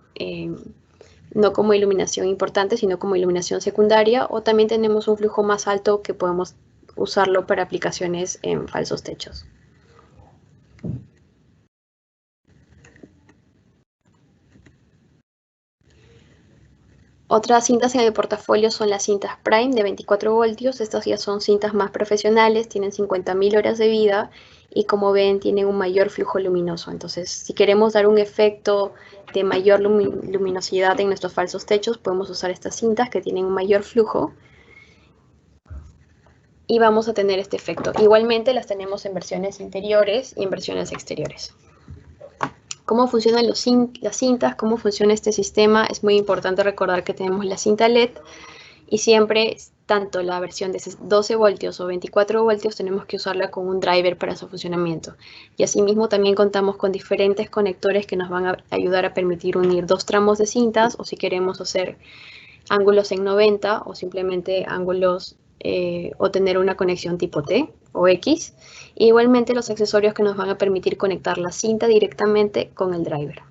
no como iluminación importante, sino como iluminación secundaria, o también tenemos un flujo más alto que podemos usarlo para aplicaciones en falsos techos. Otras cintas en el portafolio son las cintas Prime de 24 voltios. Estas ya son cintas más profesionales, tienen 50.000 horas de vida y, como ven, tienen un mayor flujo luminoso. Entonces, si queremos dar un efecto de mayor luminosidad en nuestros falsos techos, podemos usar estas cintas que tienen un mayor flujo y vamos a tener este efecto. Igualmente las tenemos en versiones interiores y en versiones exteriores. ¿Cómo funcionan las cintas? ¿Cómo funciona este sistema? Es muy importante recordar que tenemos la cinta LED y siempre, tanto la versión de 12 voltios o 24 voltios, tenemos que usarla con un driver para su funcionamiento. Y asimismo también contamos con diferentes conectores que nos van a ayudar a permitir unir dos tramos de cintas, o si queremos hacer ángulos en 90 o simplemente ángulos o tener una conexión tipo T o X. E igualmente los accesorios que nos van a permitir conectar la cinta directamente con el driver.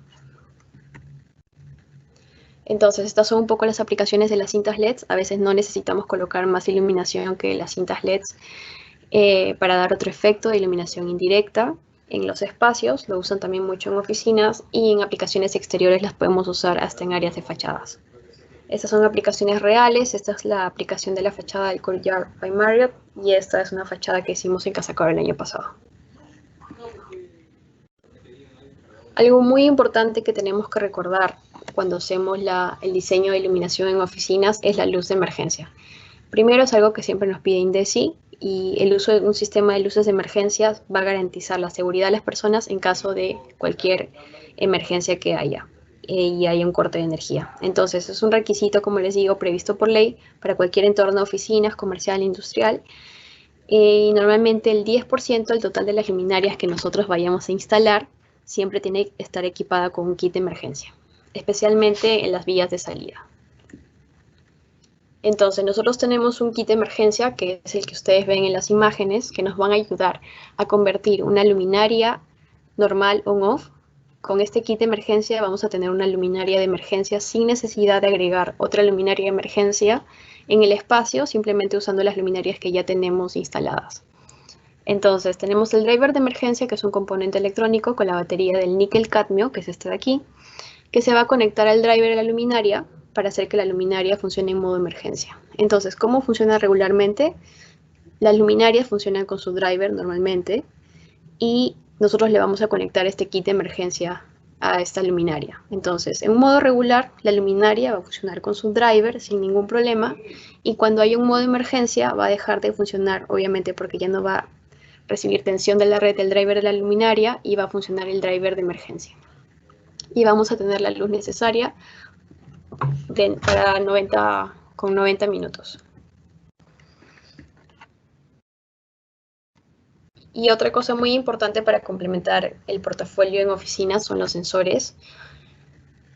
Entonces, estas son un poco las aplicaciones de las cintas LEDs. A veces no necesitamos colocar más iluminación que las cintas LEDs para dar otro efecto de iluminación indirecta en los espacios. Lo usan también mucho en oficinas, y en aplicaciones exteriores las podemos usar hasta en áreas de fachadas. Estas son aplicaciones reales. Esta es la aplicación de la fachada del Courtyard by Marriott, y esta es una fachada que hicimos en Casa Caro el año pasado. Algo muy importante que tenemos que recordar cuando hacemos el diseño de iluminación en oficinas es la luz de emergencia. Primero, es algo que siempre nos pide INDECI, y el uso de un sistema de luces de emergencia va a garantizar la seguridad de las personas en caso de cualquier emergencia que haya y haya un corte de energía. Entonces, es un requisito, como les digo, previsto por ley para cualquier entorno de oficinas, comercial e industrial. Y normalmente el 10% del total de las luminarias que nosotros vayamos a instalar siempre tiene que estar equipada con un kit de emergencia, especialmente en las vías de salida. Entonces, nosotros tenemos un kit de emergencia, que es el que ustedes ven en las imágenes, que nos van a ayudar a convertir una luminaria normal on-off. Con este kit de emergencia vamos a tener una luminaria de emergencia sin necesidad de agregar otra luminaria de emergencia en el espacio, simplemente usando las luminarias que ya tenemos instaladas. Entonces, tenemos el driver de emergencia, que es un componente electrónico con la batería del níquel cadmio, que es este de aquí, que se va a conectar al driver de la luminaria para hacer que la luminaria funcione en modo emergencia. Entonces, ¿cómo funciona regularmente? Las luminarias funcionan con su driver normalmente y nosotros le vamos a conectar este kit de emergencia a esta luminaria. Entonces, en un modo regular, la luminaria va a funcionar con su driver sin ningún problema, y cuando hay un modo de emergencia va a dejar de funcionar, obviamente porque ya no va a recibir tensión de la red del driver de la luminaria y va a funcionar el driver de emergencia. Y vamos a tener la luz necesaria para 90 minutos. Y otra cosa muy importante para complementar el portafolio en oficinas son los sensores.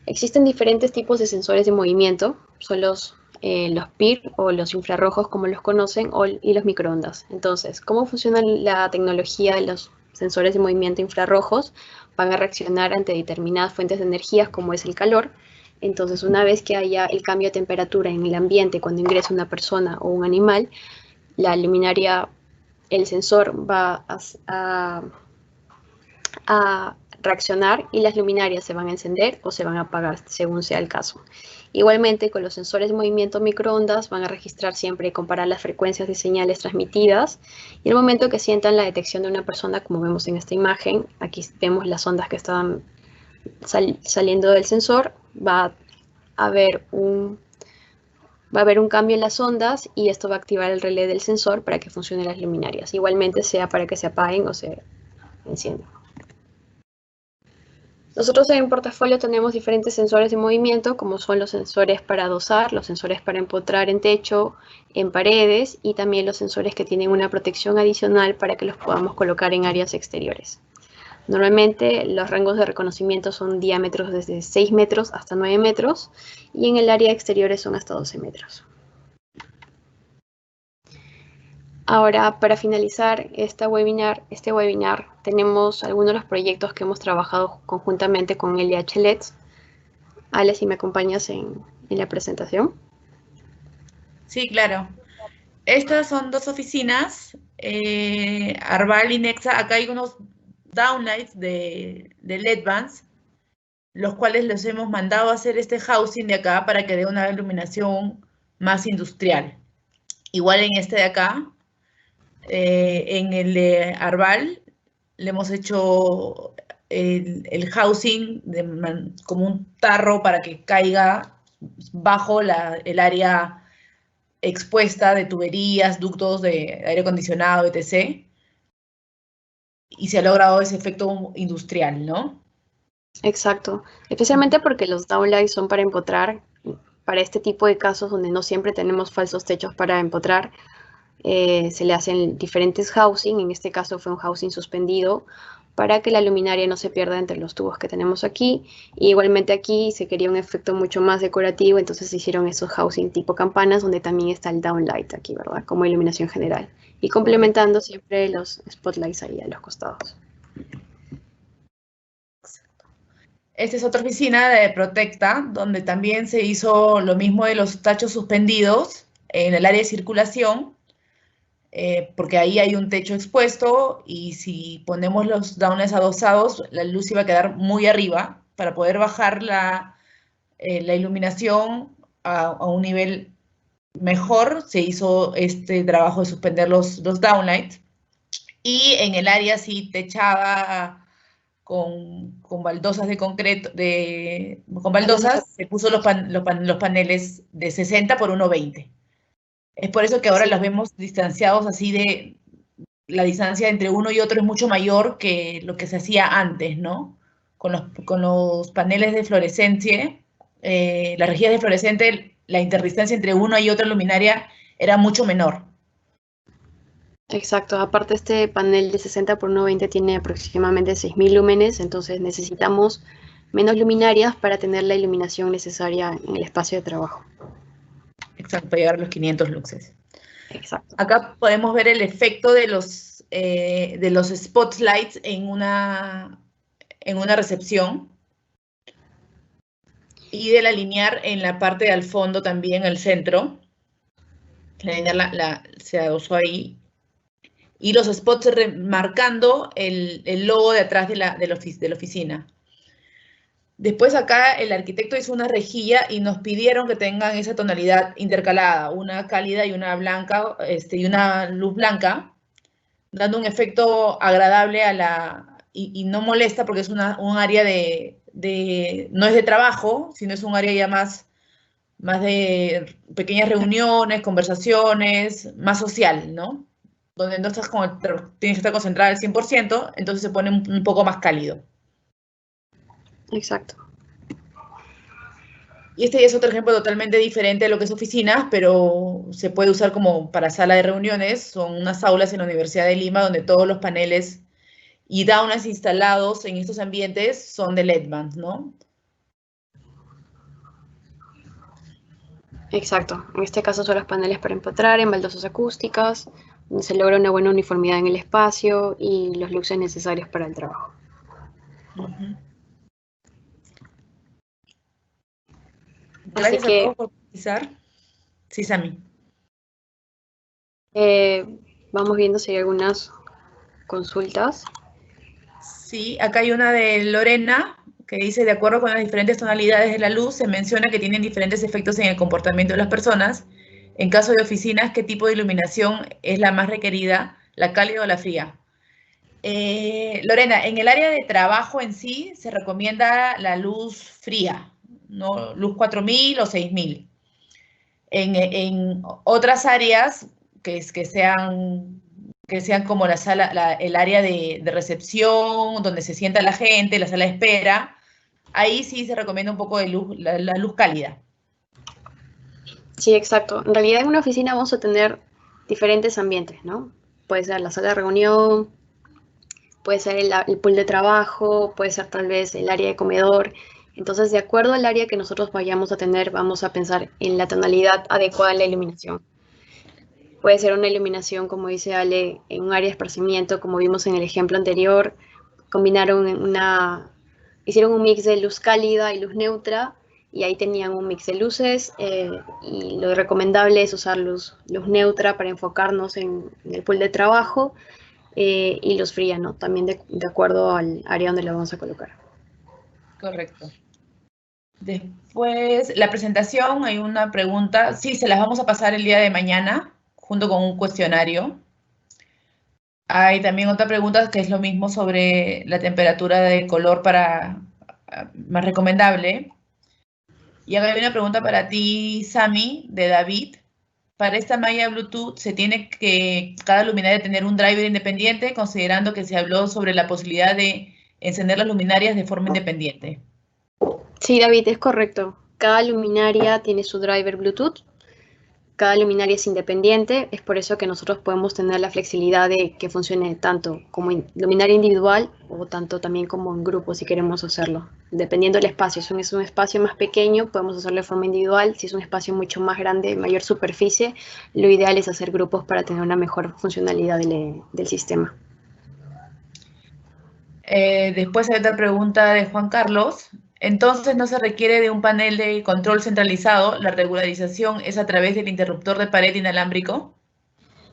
Existen diferentes tipos de sensores de movimiento, son los PIR o los infrarrojos como los conocen, y los microondas. Entonces, ¿cómo funciona la tecnología de los sensores de movimiento infrarrojos? Van a reaccionar ante determinadas fuentes de energía como es el calor. Entonces, una vez que haya el cambio de temperatura en el ambiente cuando ingresa una persona o un animal, la luminaria, el sensor va a reaccionar y las luminarias se van a encender o se van a apagar según sea el caso. Igualmente, con los sensores de movimiento microondas van a registrar siempre y comparar las frecuencias de señales transmitidas, y en el momento que sientan la detección de una persona, como vemos en esta imagen, aquí vemos las ondas que están saliendo del sensor, va a haber un cambio en las ondas y esto va a activar el relé del sensor para que funcionen las luminarias. Igualmente sea para que se apaguen o se enciendan. Nosotros en el portafolio tenemos diferentes sensores de movimiento, como son los sensores para dosar, los sensores para empotrar en techo, en paredes, y también los sensores que tienen una protección adicional para que los podamos colocar en áreas exteriores. Normalmente los rangos de reconocimiento son diámetros desde 6 metros hasta 9 metros, y en el área exteriores son hasta 12 metros. Ahora, para finalizar este webinar, tenemos algunos de los proyectos que hemos trabajado conjuntamente con LH LEDs. Ale, si me acompañas en la presentación. Sí, claro. Estas son dos oficinas, Arval y Nexa. Acá hay unos downlights de LED bands, los cuales los hemos mandado a hacer este housing de acá para que dé una iluminación más industrial. Igual en este de acá, en el de Arval, le hemos hecho el housing como un tarro para que caiga bajo el área expuesta de tuberías, ductos de aire acondicionado, etc. Y se ha logrado ese efecto industrial, ¿no? Exacto, especialmente porque los downlights son para empotrar, para este tipo de casos donde no siempre tenemos falsos techos para empotrar. Se le hacen diferentes housing, en este caso fue un housing suspendido, para que la luminaria no se pierda entre los tubos que tenemos aquí. Y igualmente aquí se quería un efecto mucho más decorativo, entonces se hicieron esos housing tipo campanas, donde también está el downlight aquí, ¿verdad? Como iluminación general. Y complementando siempre los spotlights ahí a los costados. Esta es otra oficina de Protecta, donde también se hizo lo mismo de los tachos suspendidos en el área de circulación, porque ahí hay un techo expuesto y si ponemos los downlights adosados, la luz iba a quedar muy arriba para poder bajar la iluminación a un nivel mejor. Se hizo este trabajo de suspender los downlights, y en el área sí techada con baldosas de concreto, con baldosas, se puso los paneles de 60 por 1,20. Es por eso que ahora los vemos distanciados así, de la distancia entre uno y otro es mucho mayor que lo que se hacía antes, ¿no? Con los paneles de fluorescencia, las rejillas de fluorescente, la interdistancia entre una y otra luminaria era mucho menor. Exacto, aparte este panel de 60 por 1,20 tiene aproximadamente 6.000 lúmenes, entonces necesitamos menos luminarias para tener la iluminación necesaria en el espacio de trabajo. Exacto, para llegar a los 500 luxes. Exacto. Acá podemos ver el efecto de los spotlights en una recepción, y del alinear en la parte de al fondo también, el centro. El alinear se adosó ahí. y los spots remarcando el logo de atrás de la oficina. Después acá el arquitecto hizo una rejilla y nos pidieron que tengan esa tonalidad intercalada, una cálida y una blanca, y una luz blanca, dando un efecto agradable y no molesta porque es un área no es de trabajo, sino es un área ya más de pequeñas reuniones, conversaciones, más social, ¿no? Donde no estás tienes que estar concentrada al 100%, entonces se pone un poco más cálido. Exacto. Y este ya es otro ejemplo totalmente diferente de lo que es oficinas, pero se puede usar como para sala de reuniones. Son unas aulas en la Universidad de Lima donde todos los paneles y downas instalados en estos ambientes son de LED-band, ¿no? Exacto. En este caso son los paneles para empotrar en baldosas acústicas, donde se logra una buena uniformidad en el espacio y los luces necesarios para el trabajo. Gracias a todos por participar. Sí, Sami. Vamos viendo si hay algunas consultas. Sí, acá hay una de Lorena que dice, de acuerdo con las diferentes tonalidades de la luz, se menciona que tienen diferentes efectos en el comportamiento de las personas. En caso de oficinas, ¿qué tipo de iluminación es la más requerida, la cálida o la fría? Lorena, en el área de trabajo en sí se recomienda la luz fría, ¿no? Luz 4000 o 6000. En otras áreas que sean como la sala, el área de recepción, donde se sienta la gente, la sala de espera, ahí sí se recomienda un poco de luz, la luz cálida. Sí, exacto. En realidad en una oficina vamos a tener diferentes ambientes, ¿no? Puede ser la sala de reunión, puede ser el pool de trabajo, puede ser tal vez el área de comedor. Entonces, de acuerdo al área que nosotros vayamos a tener, vamos a pensar en la tonalidad adecuada a la iluminación. Puede ser una iluminación, como dice Ale, en un área de esparcimiento, como vimos en el ejemplo anterior, hicieron un mix de luz cálida y luz neutra, y ahí tenían un mix de luces, y lo recomendable es usar luz neutra para enfocarnos en el pool de trabajo, y luz fría, ¿no? También de acuerdo al área donde la vamos a colocar. Correcto. Después, la presentación, hay una pregunta. Sí, se las vamos a pasar el día de mañana, junto con un cuestionario. Hay también otra pregunta que es lo mismo sobre la temperatura de color más recomendable. Y acá hay una pregunta para ti, Sami, de David. Para esta malla Bluetooth, ¿se tiene que cada luminaria tener un driver independiente, considerando que se habló sobre la posibilidad de encender las luminarias de forma independiente? Sí, David, es correcto. Cada luminaria tiene su driver Bluetooth. Cada luminaria es independiente, es por eso que nosotros podemos tener la flexibilidad de que funcione tanto como luminaria individual o tanto también como en grupo si queremos hacerlo. Dependiendo del espacio, si es un espacio más pequeño podemos hacerlo de forma individual, si es un espacio mucho más grande, mayor superficie, lo ideal es hacer grupos para tener una mejor funcionalidad del sistema. Después hay otra pregunta de Juan Carlos. Entonces, ¿no se requiere de un panel de control centralizado? ¿La regularización es a través del interruptor de pared inalámbrico?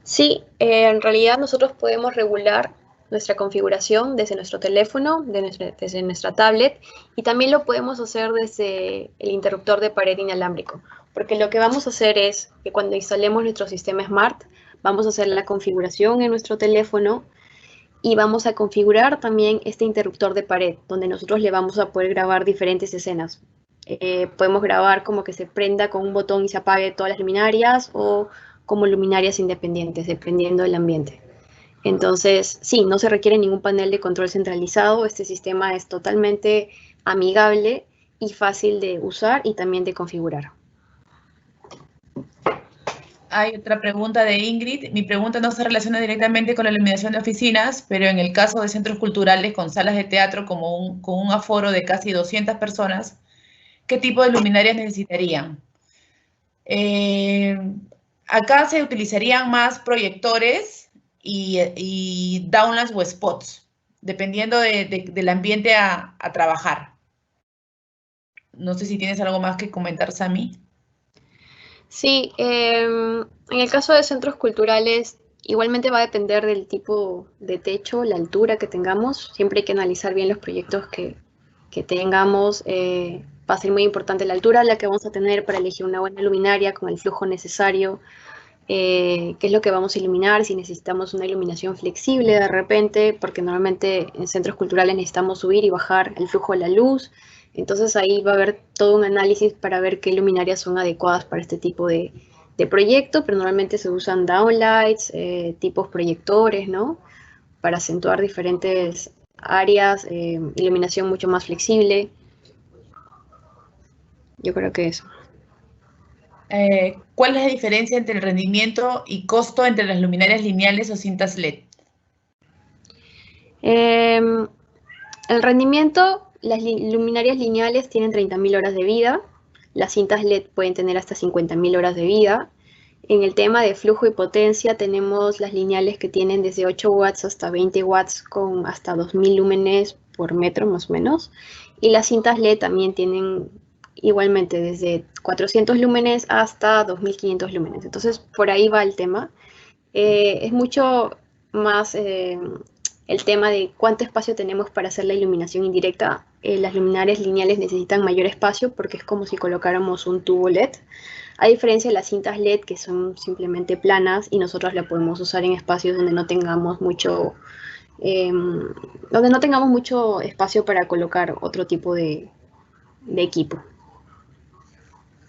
Sí, en realidad nosotros podemos regular nuestra configuración desde nuestro teléfono, desde nuestra tablet, y también lo podemos hacer desde el interruptor de pared inalámbrico, porque lo que vamos a hacer es que cuando instalemos nuestro sistema Smart, vamos a hacer la configuración en nuestro teléfono y vamos a configurar también este interruptor de pared, donde nosotros le vamos a poder grabar diferentes escenas. Podemos grabar como que se prenda con un botón y se apague todas las luminarias, o como luminarias independientes, dependiendo del ambiente. Entonces, sí, no se requiere ningún panel de control centralizado. Este sistema es totalmente amigable y fácil de usar y también de configurar. Hay otra pregunta de Ingrid. Mi pregunta no se relaciona directamente con la iluminación de oficinas, pero en el caso de centros culturales con salas de teatro con un aforo de casi 200 personas, ¿qué tipo de luminarias necesitarían? Acá se utilizarían más proyectores y downlamps o spots, dependiendo del ambiente a trabajar. No sé si tienes algo más que comentar, Sami. Sí, en el caso de centros culturales, Igualmente va a depender del tipo de techo, la altura que tengamos. Siempre hay que analizar bien los proyectos que tengamos. Va a ser muy importante la altura a la que vamos a tener para elegir una buena luminaria con el flujo necesario. Qué es lo que vamos a iluminar, si necesitamos una iluminación flexible de repente, porque normalmente en centros culturales necesitamos subir y bajar el flujo de la luz. Entonces ahí va a haber todo un análisis para ver qué luminarias son adecuadas para este tipo de proyecto, pero normalmente se usan downlights, tipos proyectores, ¿no? Para acentuar diferentes áreas, iluminación mucho más flexible. Yo creo que eso. ¿Cuál es la diferencia entre el rendimiento y costo entre las luminarias lineales o cintas LED? El rendimiento, las luminarias lineales tienen 30.000 horas de vida, las cintas LED pueden tener hasta 50.000 horas de vida. En el tema de flujo y potencia tenemos las lineales que tienen desde 8 watts hasta 20 watts con hasta 2.000 lúmenes por metro más o menos. Y las cintas LED también tienen igualmente desde 400 lúmenes hasta 2.500 lúmenes. Entonces por ahí va el tema. Es mucho más el tema de cuánto espacio tenemos para hacer la iluminación indirecta. Las luminarias lineales necesitan mayor espacio porque es como si colocáramos un tubo LED. A diferencia de las cintas LED que son simplemente planas y nosotros la podemos usar en espacios donde no tengamos mucho espacio para colocar otro tipo de equipo.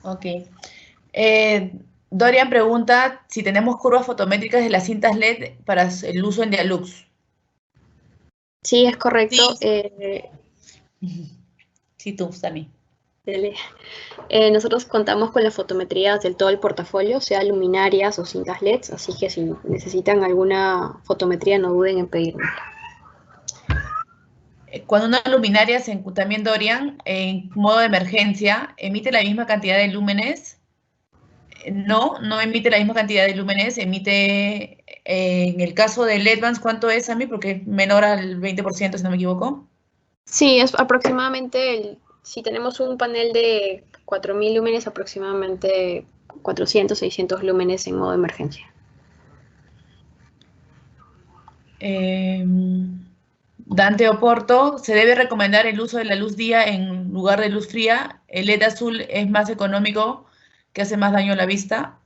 Ok. Dorian pregunta si tenemos curvas fotométricas de las cintas LED para el uso en Dialux. Sí, es correcto. Sí, tú, Sami. Nosotros contamos con las fotometrías del todo el portafolio, sea luminarias o cintas LEDs, así que si necesitan alguna fotometría no duden en pedirnos. Cuando una luminaria, también Dorian, en modo de emergencia, ¿emite la misma cantidad de lúmenes? No emite la misma cantidad de lúmenes, emite, en el caso del LED-Vans, ¿cuánto es, Sami? Porque es menor al 20%, si no me equivoco. Sí, es aproximadamente, si tenemos un panel de 4.000 lúmenes, aproximadamente 400, 600 lúmenes en modo de emergencia. Dante Oporto, ¿se debe recomendar el uso de la luz día en lugar de luz fría? El LED azul es más económico, que hace más daño a la vista.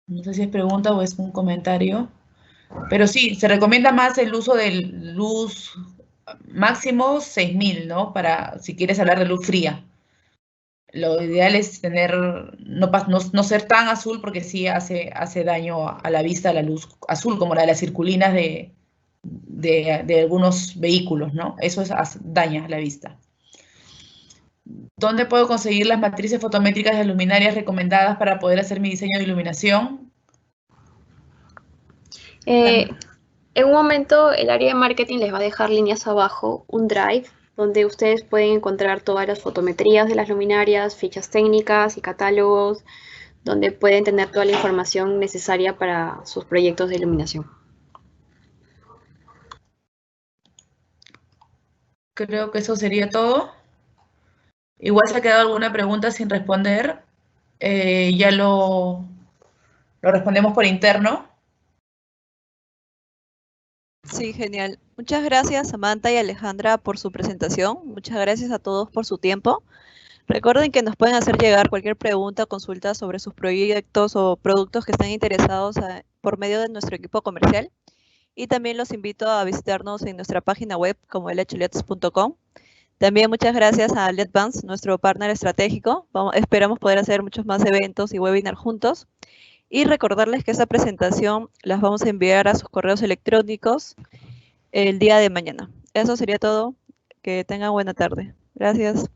No sé si es pregunta o es un comentario. Pero sí, se recomienda más el uso de luz máximo 6.000, ¿no? Para si quieres hablar de luz fría. Lo ideal es tener, no ser tan azul porque sí hace daño a la vista la luz azul, como la de las circulinas de algunos vehículos, ¿no? Eso daña la vista. ¿Dónde puedo conseguir las matrices fotométricas de luminarias recomendadas para poder hacer mi diseño de iluminación? En un momento el área de marketing les va a dejar líneas abajo, un drive, donde ustedes pueden encontrar todas las fotometrías de las luminarias, fichas técnicas y catálogos, donde pueden tener toda la información necesaria para sus proyectos de iluminación. Creo que eso sería todo. Igual se ha quedado alguna pregunta sin responder. Ya lo respondemos por interno. Sí, genial. Muchas gracias, Samantha y Alejandra, por su presentación. Muchas gracias a todos por su tiempo. Recuerden que nos pueden hacer llegar cualquier pregunta o consulta sobre sus proyectos o productos que estén interesados por medio de nuestro equipo comercial. Y también los invito a visitarnos en nuestra página web como lhlets.com. También muchas gracias a LED-Vans, nuestro partner estratégico. Esperamos poder hacer muchos más eventos y webinars juntos. Y recordarles que esta presentación las vamos a enviar a sus correos electrónicos el día de mañana. Eso sería todo. Que tengan buena tarde. Gracias.